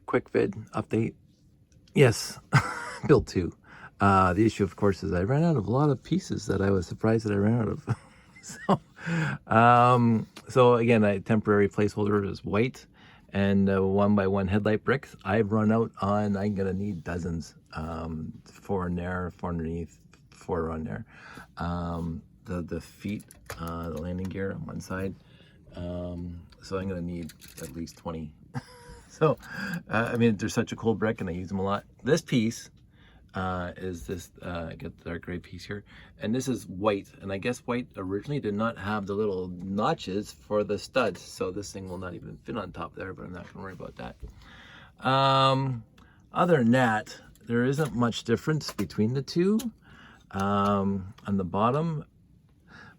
quick vid update. Yes, build 2. The issue, of course, is I ran out of a lot of pieces that I was surprised that I ran out of. So again, temporary placeholder is white and 1x1 headlight bricks. I've run out on, I'm gonna need dozens. 4 in there, 4 underneath, 4 on there. The feet, the landing gear on one side. So I'm gonna need at least 20. So, I mean, they're such a cool brick and I use them a lot. This piece is this, I got the dark gray piece here, and this is white. And I guess white originally did not have the little notches for the studs. So this thing will not even fit on top there, but I'm not gonna worry about that. Other than that, there isn't much difference between the two. On the bottom,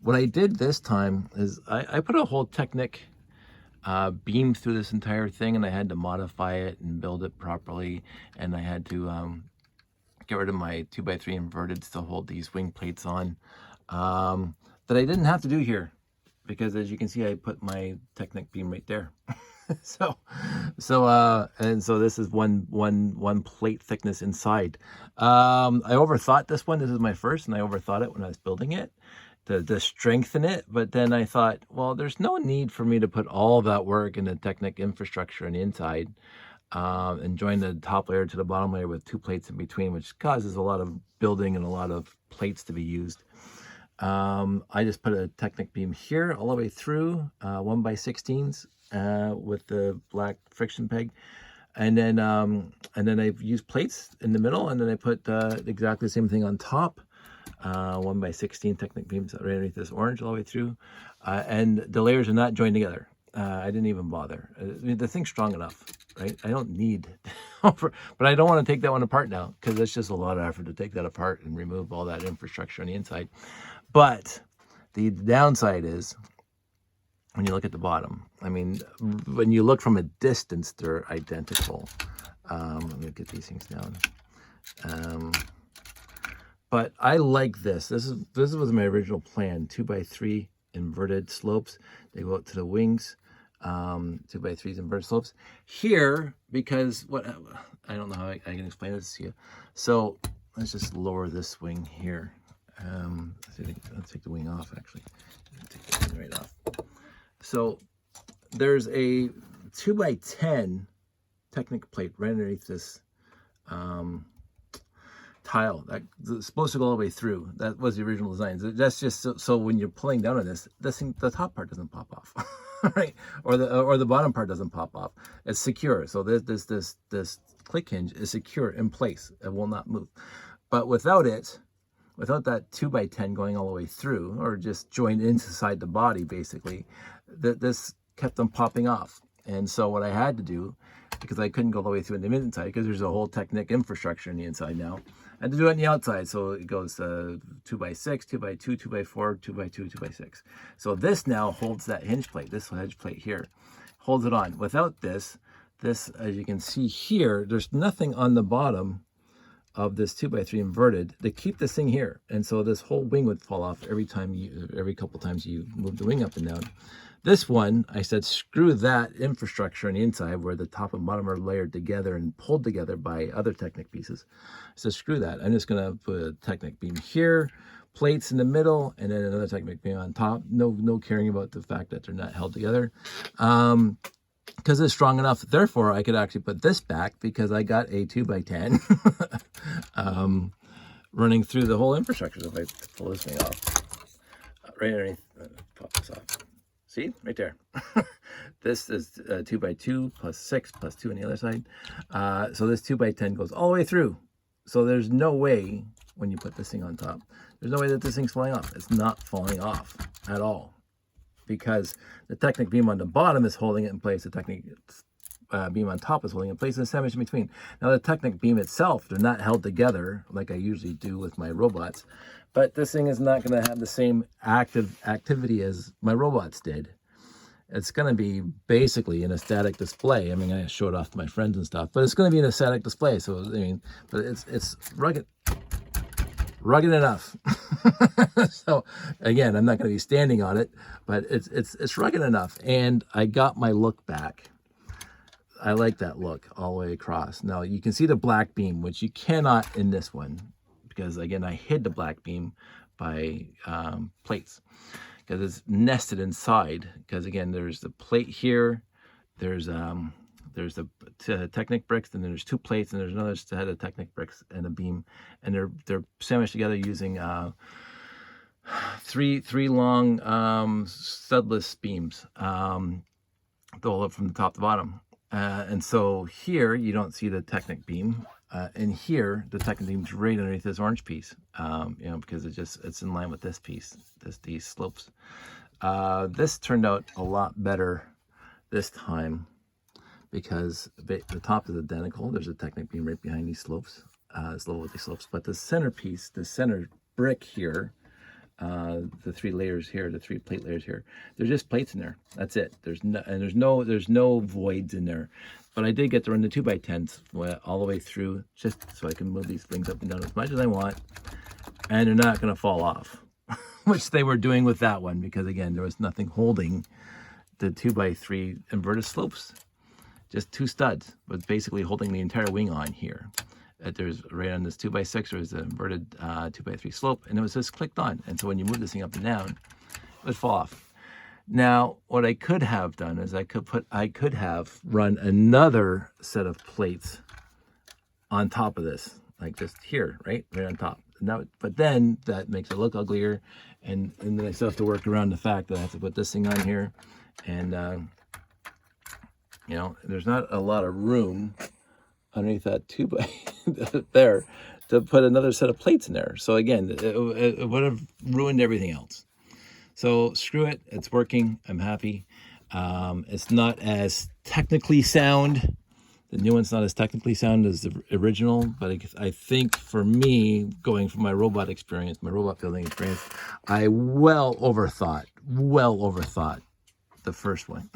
what I did this time is I put a whole Technic beam through this entire thing, and I had to modify it and build it properly, and I had to get rid of my 2x3 inverteds to hold these wing plates on, that I didn't have to do here, because as you can see, I put my Technic beam right there. so this is one plate thickness inside. I overthought this one. This is my first, and I overthought it when I was building it to strengthen it, but then I thought, well, there's no need for me to put all that work in the Technic infrastructure on the inside, and join the top layer to the bottom layer with 2 plates in between, which causes a lot of building and a lot of plates to be used. I just put a Technic beam here all the way through, 1x16s with the black friction peg, and then I've used plates in the middle, and then I put exactly the same thing on top. 1x16 Technic beams right underneath this orange all the way through, and the layers are not joined together. I didn't even bother. I mean, the thing's strong enough, right? I don't need but I don't want to take that one apart now, because it's just a lot of effort to take that apart and remove all that infrastructure on the inside. But the downside is, when you look at the bottom, I mean, when you look from a distance, they're identical. Let me get these things down. But I like this. This was my original plan. 2x3 inverted slopes. They go out to the wings. 2x3s inverted slopes. Here, because I don't know how I can explain this to you. So let's just lower this wing here. Let's take the wing off, actually. Take the wing right off. So there's a 2x10 Technic plate right underneath this tile that's supposed to go all the way through. That was the original design. That's just so when you're pulling down on this thing, the top part doesn't pop off, right? Or the bottom part doesn't pop off. It's secure. So this click hinge is secure in place. It will not move. But without that 2x10 going all the way through, or just joined inside the body, basically, this kept them popping off. And so what I had to do, because I couldn't go all the way through in the inside, because there's a whole Technic infrastructure on the inside now, I had to do it on the outside. So it goes 2x6, 2x2, 2x4, 2x2, 2x6. So this now holds that hinge plate. This hinge plate here holds it on. Without this, as you can see here, there's nothing on the bottom of this 2x3 inverted to keep this thing here. And so this whole wing would fall off every couple times you move the wing up and down. This one, I said, screw that infrastructure on the inside where the top and bottom are layered together and pulled together by other Technic pieces. So screw that. I'm just going to put a Technic beam here, plates in the middle, and then another Technic beam on top. No caring about the fact that they're not held together. Because it's strong enough. Therefore, I could actually put this back, because I got a 2x10 running through the whole infrastructure. So if I pull this thing off, right underneath, pop this off. See, right there. This is 2x2 plus 6 plus 2 on the other side. So this 2x10 goes all the way through. So there's no way, when you put this thing on top, there's no way that this thing's falling off. It's not falling off at all, because the Technic beam on the bottom is holding it in place. The Technic beam on top is holding it in place. There's sandwich in between. Now the Technic beam itself, they're not held together like I usually do with my robots. But this thing is not going to have the same activity as my robots did. It's going to be basically in a static display. I mean, I show it off to my friends and stuff, but it's going to be in a static display. So, I mean, but it's rugged enough. So again, I'm not going to be standing on it, but it's rugged enough. And I got my look back. I like that look all the way across. Now you can see the black beam, which you cannot in this one, because again, I hid the black beam by plates, because it's nested inside. Because again, there's the plate here, there's the Technic bricks, and then there's 2 plates, and there's another set of Technic bricks and a beam, and they're sandwiched together using three long studless beams, all up from the top to bottom. And so here you don't see the Technic beam, and here the Technic beam's right underneath this orange piece, you know, because it's in line with this piece, these slopes. This turned out a lot better this time, because the top is identical. There's a Technic beam right behind these slopes, it's level with these slopes, but the center piece, the center brick here, the 3 layers here, the 3 plate layers here, there's just plates in there. That's it. There's no voids in there. But I did get to run the 2x10s all the way through, just so I can move these things up and down as much as I want, and they're not going to fall off, which they were doing with that one, because again, there was nothing holding the 2x3 inverted slopes. Just 2 studs, but basically holding the entire wing on here. There's right on this 2x6, there's an inverted 2x3 slope, and it was just clicked on. And so when you move this thing up and down, it would fall off. Now, what I could have done is I could have run another set of plates on top of this, like just here, right on top. But then that makes it look uglier, and then I still have to work around the fact that I have to put this thing on here, and you know, there's not a lot of room underneath that 2x there to put another set of plates in there. So again, it would have ruined everything else. So screw it, it's working, I'm happy. It's not as technically sound. The new one's not as technically sound as the original, but I think for me, going from my robot building experience, I well overthought the first one.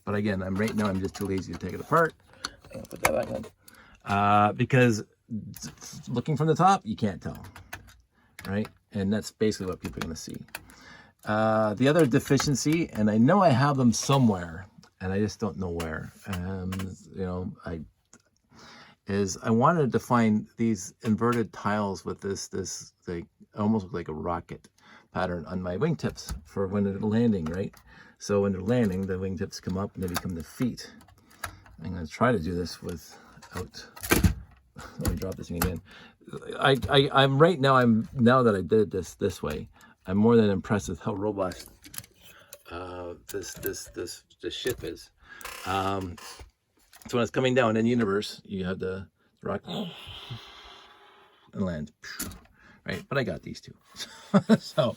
But again, right now I'm just too lazy to take it apart. I'm gonna put that back on, because looking from the top, you can't tell, right? And that's basically what people are gonna see. The other deficiency, and I know I have them somewhere, and I just don't know where, you know, I wanted to find these inverted tiles with this like almost like a rocket pattern on my wingtips for when they're landing, right? So when they're landing, the wingtips come up and they become the feet. I'm going to try to do this without. Let me drop this thing again. I'm right now. Now that I did this way, I'm more than impressed with how robust this ship is. So when it's coming down in the universe, you have the rock and land, right? But I got these 2. So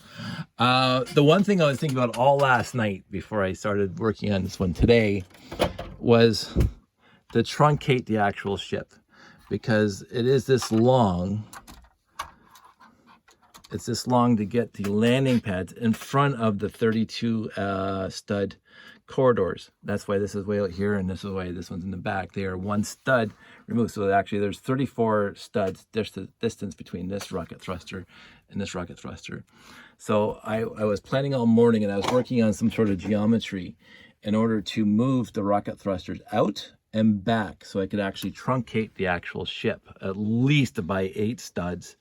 the one thing I was thinking about all last night before I started working on this one today was to truncate the actual ship, because it is this long. It's this long to get the landing pads in front of the 32 stud corridors. That's why this is way out here, and this is why this one's in the back. They are 1 stud removed. So actually there's 34 studs. There's the distance between this rocket thruster and this rocket thruster. So I was planning all morning, and I was working on some sort of geometry in order to move the rocket thrusters out and back, so I could actually truncate the actual ship at least by 8 studs,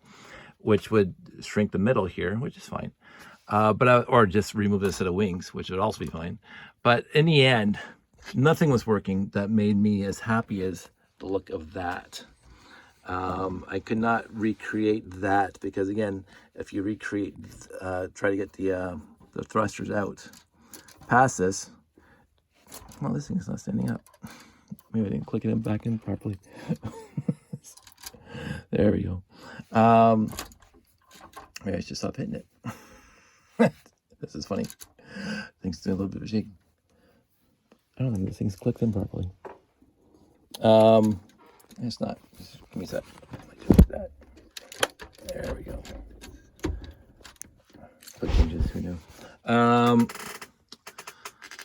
which would shrink the middle here, which is fine. Or just remove a set of wings, which would also be fine. But in the end, nothing was working that made me as happy as the look of that. I could not recreate that, because again, if you try to get the thrusters out past this, well, this thing's not standing up. Maybe I didn't click it back in properly. There we go. Maybe I should stop hitting it. This is funny. Things doing a little bit of shaking. I don't think the thing's clicked in properly. It's not. Just give me a sec. That. There we go. Quick changes. Who knew?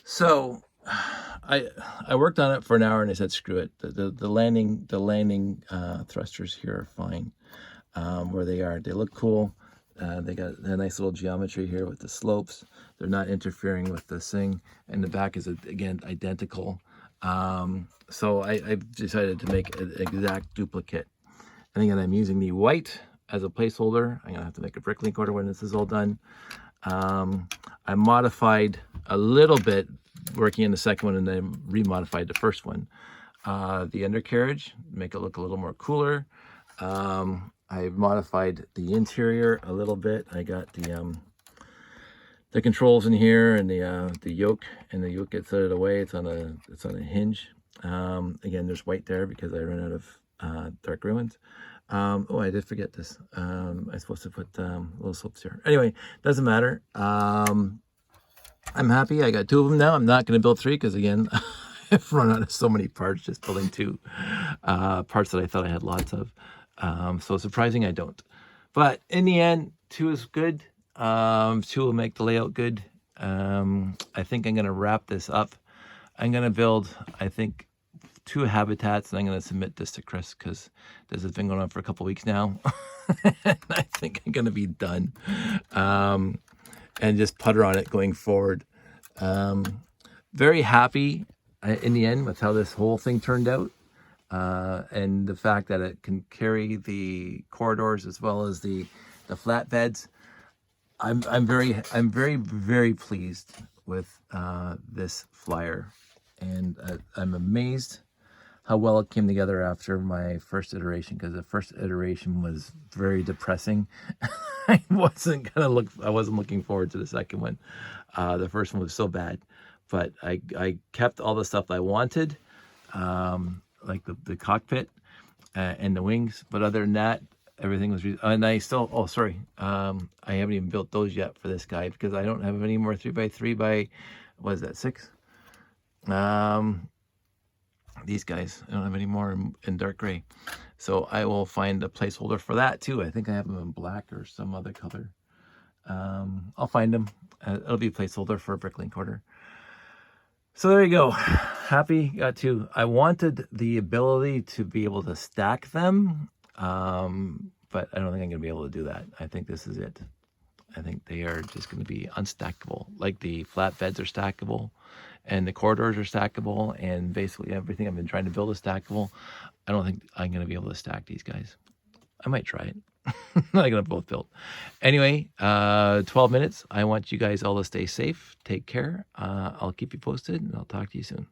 So I worked on it for an hour, and I said, screw it. The landing thrusters here are fine. Where they are, they look cool. They got a nice little geometry here with the slopes. They're not interfering with this thing, and the back is again identical. So I've decided to make an exact duplicate. And again, I'm using the white as a placeholder. I'm gonna have to make a bricklink order when this is all done. I modified a little bit working in the second one, and then remodified the first one. The undercarriage, make it look a little more cooler. I modified the interior a little bit. I got the controls in here, and the yoke, and the yoke gets out of the way. It's on a hinge. Again, there's white there because I ran out of dark gray ones. Oh, I did forget this. I'm supposed to put little slopes here. Anyway, doesn't matter. I'm happy. I got 2 of them now. I'm not going to build 3 because, again, I've run out of so many parts just building 2 parts that I thought I had lots of. So surprising I don't. But in the end, 2 is good. 2 will make the layout good. I think I'm going to wrap this up. I'm going to build, I think, 2 habitats, and I'm going to submit this to Chris because this has been going on for a couple weeks now. And I think I'm going to be done, and just putter on it going forward. Very happy in the end with how this whole thing turned out, and the fact that it can carry the corridors as well as the flatbeds. I'm very pleased with this flyer, and I'm amazed how well it came together after my first iteration, because the first iteration was very depressing. I wasn't looking forward to the second one. The first one was so bad, but I kept all the stuff I wanted, like the cockpit and the wings. But other than that, everything was, and I still, oh, sorry. I haven't even built those yet for this guy because I don't have any more 3x3 by, what is that, 6? These guys, I don't have any more in dark gray. So I will find a placeholder for that too. I think I have them in black or some other color. I'll find them. It'll be a placeholder for a bricklink order. So there you go. Happy, got 2. I wanted the ability to be able to stack them, but I don't think I'm going to be able to do that. I think this is it. I think they are just going to be unstackable. Like the flatbeds are stackable, and the corridors are stackable, and basically everything I've been trying to build is stackable. I don't think I'm going to be able to stack these guys. I might try it. I'm not going to both build. Anyway, 12 minutes. I want you guys all to stay safe. Take care. I'll keep you posted, and I'll talk to you soon.